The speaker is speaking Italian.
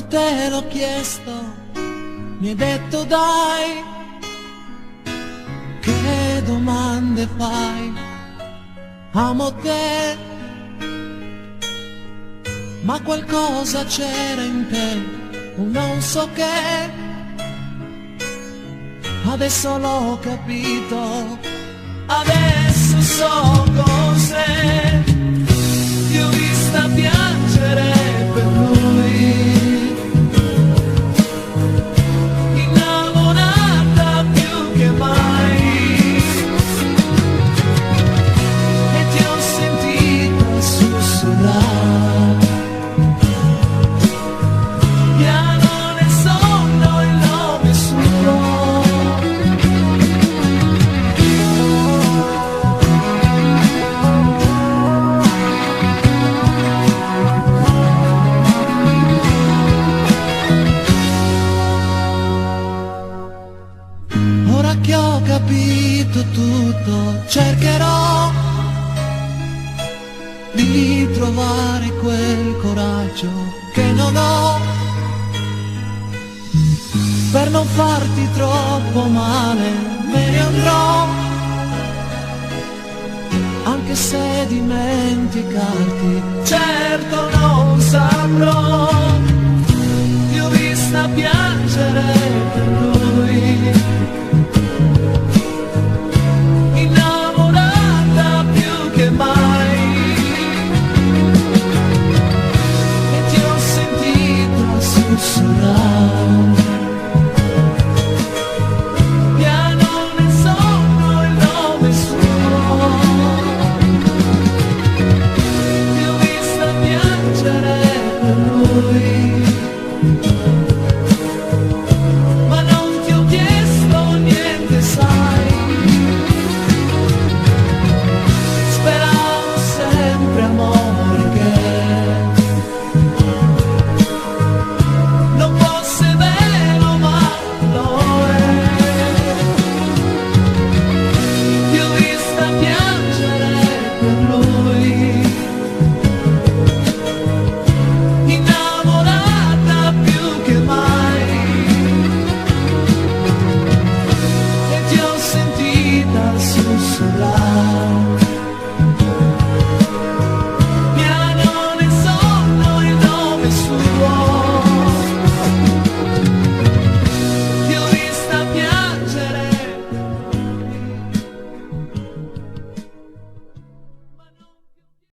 te l'ho chiesto, mi hai detto dai, che domande fai? Amo te, ma qualcosa c'era in te, un non so che, adesso l'ho capito, adesso so cos'è, ti ho vista piangere per lui, innamorata più che mai, e ti ho sentita sussurrare, piano nel sonno il nome suo. Ora che ho capito tutto, cercherò di trovare quel coraggio che non ho, per non farti troppo male, me ne andrò, anche se dimenticarti certo non saprò, ti ho vista piangere per lui.